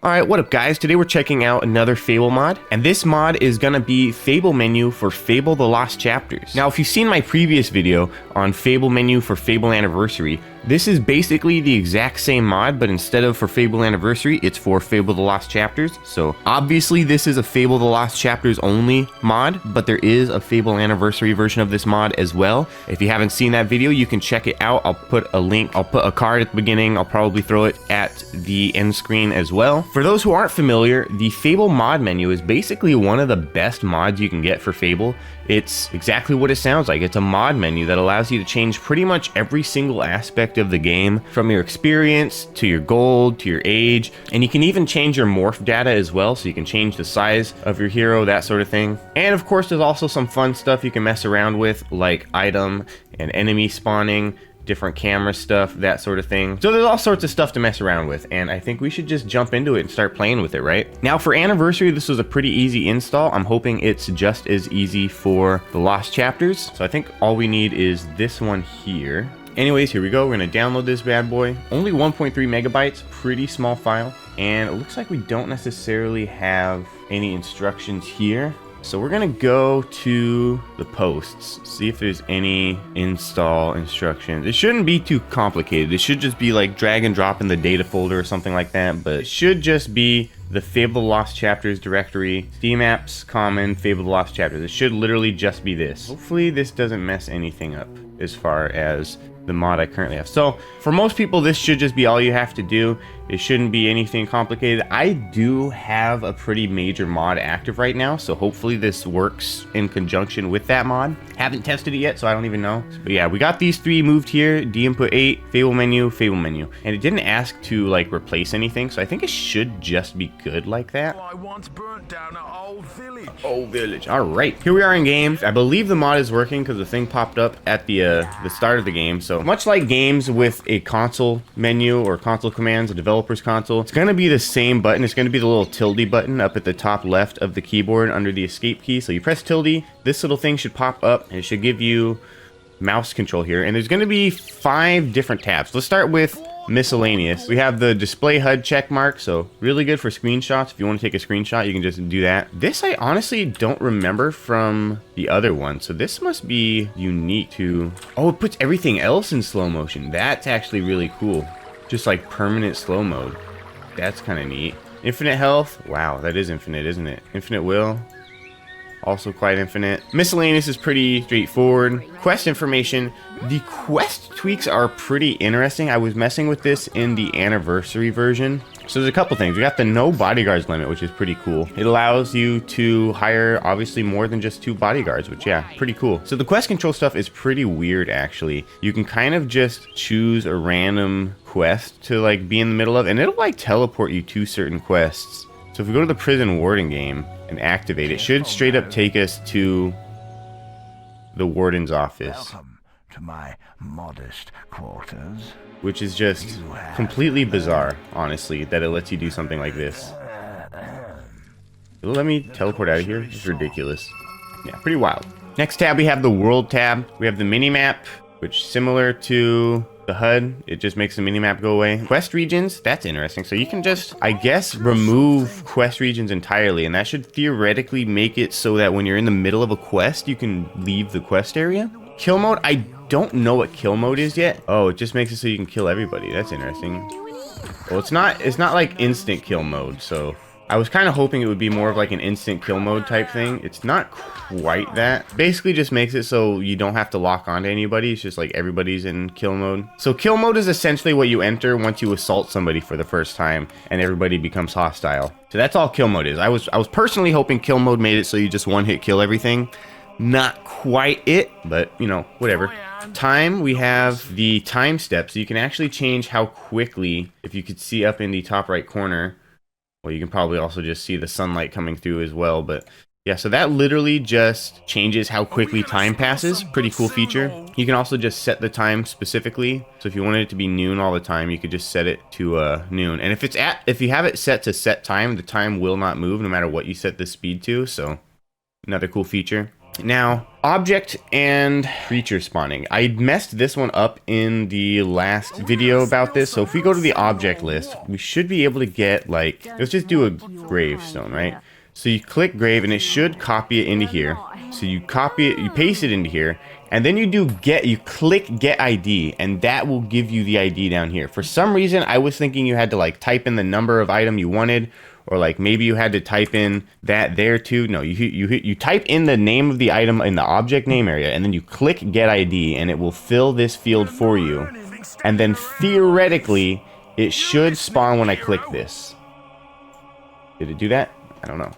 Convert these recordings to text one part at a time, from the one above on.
Alright, what up guys? Today we're checking out another Fable mod, and this mod is gonna be Fable menu for Fable the Lost Chapters. Now if you've seen my previous video on Fable menu for Fable Anniversary, this is basically the exact same mod, but instead of for Fable Anniversary, it's for Fable the Lost Chapters. So obviously this is a Fable the Lost Chapters only mod, but there is a Fable Anniversary version of this mod as well. If you haven't seen that video, you can check it out. I'll put a link, I'll put a card at the beginning, I'll probably throw it at the end screen as well. For those who aren't familiar, the Fable mod menu is basically one of the best mods you can get for Fable. It's exactly what it sounds like. It's a mod menu that allows you to change pretty much every single aspect of the game, from your experience to your gold to your age, and you can even change your morph data as well, so you can change the size of your hero, that sort of thing. And of course there's also some fun stuff you can mess around with, like item and enemy spawning, different camera stuff, that sort of thing. So there's all sorts of stuff to mess around with, and I think we should just jump into it and start playing with it, right? Now for Anniversary, this was a pretty easy install. I'm hoping it's just as easy for the Lost Chapters. So I think all we need is this one here. Anyways, here we go. We're gonna download this bad boy. Only 1.3 megabytes, pretty small file. And it looks like we don't necessarily have any instructions here. So we're gonna go to the posts, see if there's any install instructions. It shouldn't be too complicated. It should just be like drag and drop in the data folder or something like that, but it should just be the Fable Lost Chapters directory, Steam apps, common, Fable Lost Chapters. It should literally just be this. Hopefully this doesn't mess anything up as far as the mod I currently have. So for most people, this should just be all you have to do. It shouldn't be anything complicated. I do have a pretty major mod active right now, so hopefully this works in conjunction with that mod. Haven't tested it yet, so I don't even know. But yeah, we got these three moved here: D input 8, Fable menu, and it didn't ask to like replace anything, so I think it should just be good like that. I once burnt down an old village. Old village. All right, here we are in game. I believe the mod is working because the thing popped up at the start of the game. So much like games with a console menu or console commands, a developer's console, it's going to be the same button. It's going to be the little tilde button up at the top left of the keyboard under the escape key. So you press tilde, this little thing should pop up and it should give you mouse control here. And there's going to be 5 different tabs. Let's start with miscellaneous. We have the display HUD check mark, so really good for screenshots. If you want to take a screenshot, you can just do that. This I honestly don't remember from the other one, so this must be unique to... Oh, it puts everything else in slow motion. That's actually really cool. Just like permanent slow mode. That's kind of neat. Infinite health. Wow, that is infinite, isn't it? Infinite will. Also quite infinite. Miscellaneous is pretty straightforward. Quest information. The quest tweaks are pretty interesting. I was messing with this in the Anniversary version. So there's a couple things. We got the no bodyguards limit, which is pretty cool. It allows you to hire obviously more than just 2 bodyguards, which yeah, pretty cool. So the quest control stuff is pretty weird actually. You can kind of just choose a random quest to like be in the middle of, and it'll like teleport you to certain quests. So if we go to the prison warden game and activate it, should straight up take us to the warden's office. Welcome to my modest quarters. Which is just completely bizarre, honestly, that it lets you do something like this. It'll let me teleport out of here? It's ridiculous. Yeah, pretty wild. Next tab, we have the world tab. We have the minimap, which similar to the HUD, it just makes the minimap go away. Quest regions, that's interesting. So you can just, I guess, remove quest regions entirely, and that should theoretically make it so that when you're in the middle of a quest, you can leave the quest area. Kill mode, I don't know what kill mode is yet. Oh, it just makes it so you can kill everybody. That's interesting. Well, it's not like instant kill mode, so I was kind of hoping it would be more of like an instant kill mode type thing. It's not quite that. Basically just makes it so you don't have to lock onto anybody. It's just like everybody's in kill mode. So kill mode is essentially what you enter once you assault somebody for the first time and everybody becomes hostile. So that's all kill mode is. I was personally hoping kill mode made it so you just one hit kill everything. Not quite it, but you know, whatever. Time, we have the time step, so you can actually change how quickly, if you could see up in the top right corner. Well, you can probably also just see the sunlight coming through as well, but yeah, so that literally just changes how quickly time passes. Pretty cool feature. You can also just set the time specifically. So if you wanted it to be noon all the time, you could just set it to noon. And if you have it set to set time, the time will not move no matter what you set the speed to. So another cool feature. Now, object and creature spawning. I messed this one up in the last video about this. So if we go to the object list, we should be able to get, like, let's just do a gravestone, right? So you click grave and it should copy it into here. So you copy it, you paste it into here, and then you click get ID, and that will give you the ID down here. For some reason, I was thinking you had to like type in the number of item you wanted, or like maybe you had to type in that there too. No, you type in the name of the item in the object name area, and then you click get ID, and it will fill this field for you. And then theoretically, it should spawn when I click this. Did it do that? I don't know.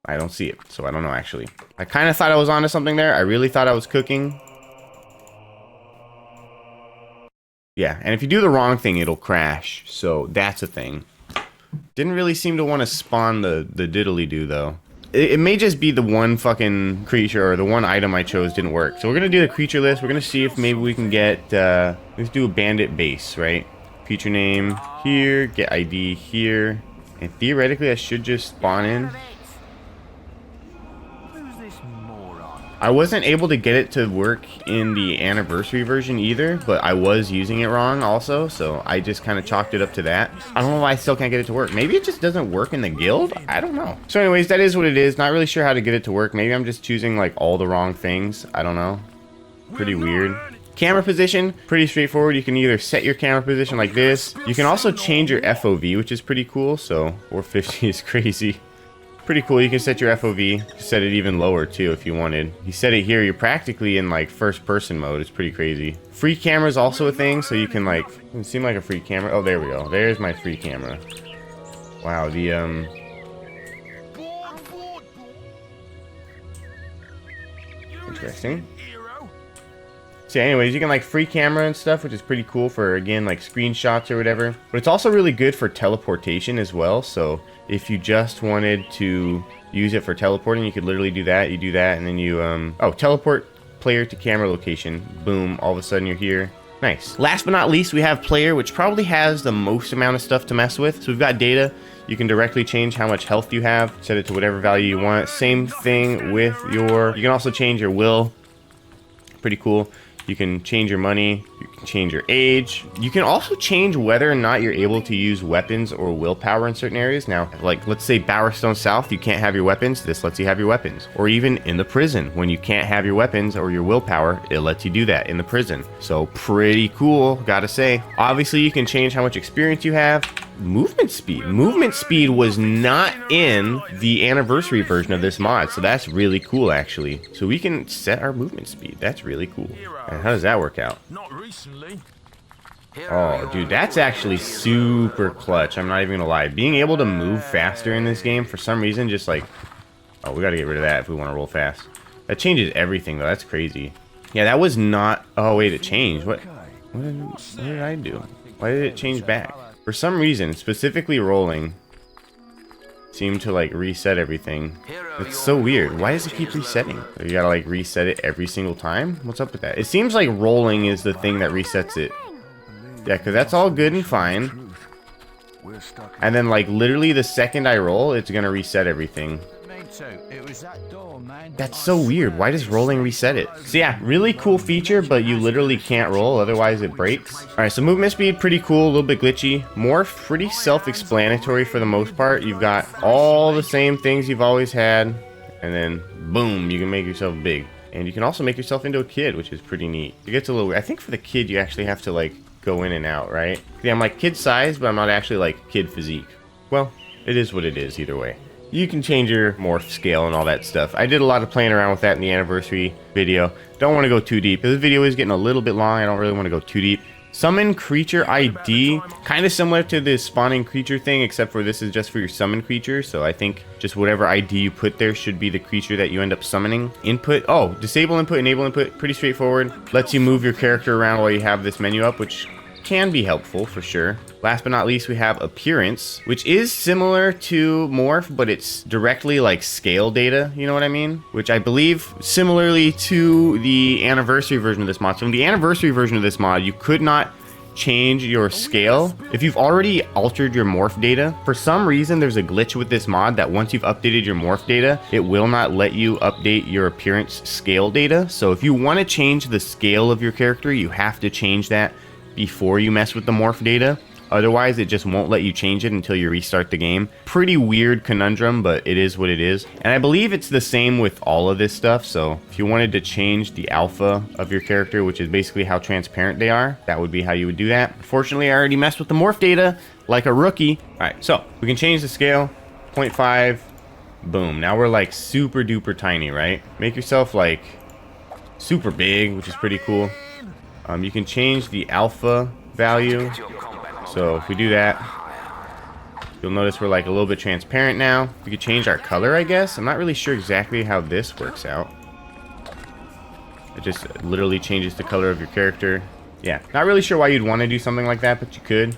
I don't see it, so I don't know actually. I kind of thought I was onto something there. I really thought I was cooking. Yeah, and if you do the wrong thing, it'll crash. So that's a thing. Didn't really seem to want to spawn the diddly-do, though. It may just be the one fucking creature or the one item I chose didn't work. So we're going to do the creature list. We're going to see if maybe we can get... let's do a bandit base, right? Creature name here, get ID here. And theoretically, I should just spawn in. I wasn't able to get it to work in the anniversary version either, but I was using it wrong also, so I just kind of chalked it up to that. I don't know why I still can't get it to work. Maybe it just doesn't work in the guild? I don't know. So anyways, that is what it is. Not really sure how to get it to work. Maybe I'm just choosing like all the wrong things. I don't know. Pretty weird. Camera position, pretty straightforward. You can either set your camera position like this. You can also change your FOV, which is pretty cool. So 450 is crazy. Pretty cool. You can set your FOV, set it even lower too if you wanted. You set it here, you're practically in like first person mode. It's pretty crazy. Free camera is also a thing, so you can like, it seem like a free camera. Oh, there we go. There's my free camera. Wow, the interesting. So anyways, you can like free camera and stuff, which is pretty cool for, again, like screenshots or whatever. But it's also really good for teleportation as well. So if you just wanted to use it for teleporting, you could literally do that. You do that and then you, oh, teleport player to camera location. Boom, all of a sudden you're here. Nice. Last but not least, we have player, which probably has the most amount of stuff to mess with. So we've got data. You can directly change how much health you have. Set it to whatever value you want. Same thing with your, you can also change your will. Pretty cool. You can change your money, you can change your age. You can also change whether or not you're able to use weapons or willpower in certain areas. Now, like let's say Bowerstone South, you can't have your weapons. This lets you have your weapons. Or even in the prison, when you can't have your weapons or your willpower, it lets you do that in the prison. So pretty cool, gotta say. Obviously, you can change how much experience you have. Movement speed. Movement speed was not in the anniversary version of this mod, so that's really cool actually. So we can set our movement speed. That's really cool. And how does that work out? Not recently. Oh, dude, that's actually super clutch. I'm not even gonna lie. Being able to move faster in this game, for some reason, just like... Oh, we gotta get rid of that if we want to roll fast. That changes everything, though. That's crazy. Yeah, that was not... Oh, wait, it changed. What did I do? Why did it change back? For some reason, specifically rolling seemed to like reset everything. It's so weird. Why does it keep resetting? You gotta like reset it every single time? What's up with that? It seems like rolling is the thing that resets it. Yeah, because that's all good and fine. And then like literally the second I roll, it's gonna reset everything. That's so weird. Why does rolling reset it? So yeah, really cool feature, but you literally can't roll, otherwise it breaks. Alright, so movement speed, pretty cool, a little bit glitchy. Morph, pretty self-explanatory for the most part. You've got all the same things you've always had, and then boom, you can make yourself big. And you can also make yourself into a kid, which is pretty neat. It gets a little weird. I think for the kid, you actually have to like go in and out, right? Yeah, I'm like kid size, but I'm not actually like kid physique. Well, it is what it is either way. You can change your morph scale and all that stuff. I did a lot of playing around with that in the anniversary video. Don't want to go too deep. This video is getting a little bit long. I don't really want to go too deep. Summon creature ID. Kind of similar to the spawning creature thing, except for this is just for your summon creature. So I think just whatever ID you put there should be the creature that you end up summoning. Input. Oh, disable input, enable input. Pretty straightforward. Lets you move your character around while you have this menu up, which can be helpful for sure. Last but not least, we have appearance, which is similar to morph, but it's directly like scale data, you know what I mean? Which I believe similarly to the anniversary version of this mod. So in the anniversary version of this mod, you could not change your scale, if you've already altered your morph data, for some reason there's a glitch with this mod that once you've updated your morph data, it will not let you update your appearance scale data. So if you want to change the scale of your character, you have to change that before you mess with the morph data. Otherwise, it just won't let you change it until you restart the game. Pretty weird conundrum, but it is what it is. And I believe it's the same with all of this stuff. So if you wanted to change the alpha of your character, which is basically how transparent they are, that would be how you would do that. Unfortunately, I already messed with the morph data like a rookie. All right, so we can change the scale, 0.5, boom. Now we're like super duper tiny, right? Make yourself like super big, which is pretty cool. You can change the alpha value. So if we do that, you'll notice we're like a little bit transparent now. We could change our color, I guess. I'm not really sure exactly how this works out. It just literally changes the color of your character. Yeah, not really sure why you'd want to do something like that, but you could.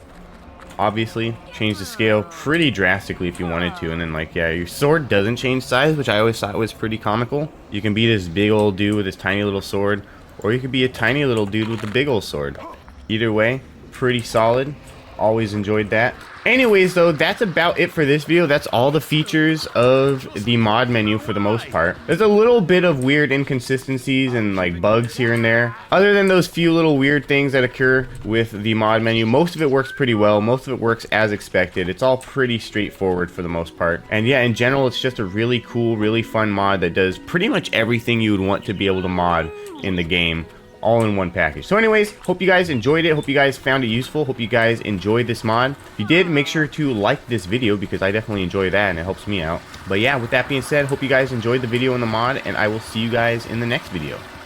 Obviously, change the scale pretty drastically if you wanted to. And then like, yeah, your sword doesn't change size, which I always thought was pretty comical. You can be this big old dude with this tiny little sword, or you could be a tiny little dude with a big old sword. Either way, pretty solid. Always enjoyed that. Anyways, though, that's about it for this video. That's all the features of the mod menu for the most part. There's a little bit of weird inconsistencies and like bugs here and there. Other than those few little weird things that occur with the mod menu, most of it works pretty well. Most of it works as expected. It's all pretty straightforward for the most part. And yeah, in general, it's just a really cool, really fun mod that does pretty much everything you would want to be able to mod in the game, all in one package. So anyways, hope you guys enjoyed it. Hope you guys found it useful. Hope you guys enjoyed this mod. If you did, make sure to like this video because I definitely enjoy that and it helps me out. But yeah, with that being said, hope you guys enjoyed the video and the mod, and I will see you guys in the next video.